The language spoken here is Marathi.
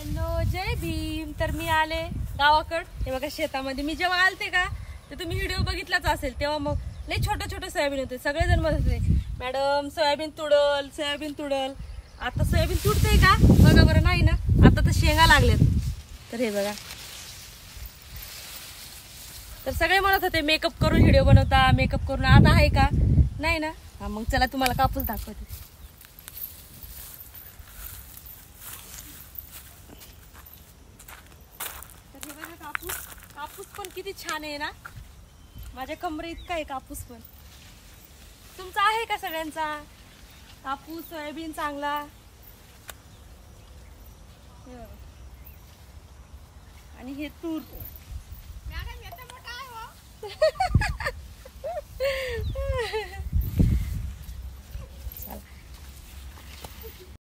हॅलो जय भीम. तर मी आले गावाकड. हे बघा शेतामध्ये मी जेव्हा आलते का तर तुम्ही व्हिडिओ बघितलाच असेल. तेव्हा मग लई छोटं छोटं सोयाबीन होते. सगळेजण म्हणत होते मॅडम सोयाबीन तुडल सोयाबीन तुडल. आता सोयाबीन तुडते का बघा बरं. नाही ना, आता तर शेंगा लागल्यात. तर हे बघा, तर सगळे म्हणत होते मेकअप करून व्हिडिओ बनवता मेकअप करून. आता आहे का? नाही ना. हा मग चला तुम्हाला कापूस दाखवते. तर हे बघा कापूस. कापूस पण किती छान आहे ना. माझ्या कमरे इतका आहे कापूस पण. तुमचा आहे का सगळ्यांचा कापूस सोयाबीन चांगला? आणि हे तूर.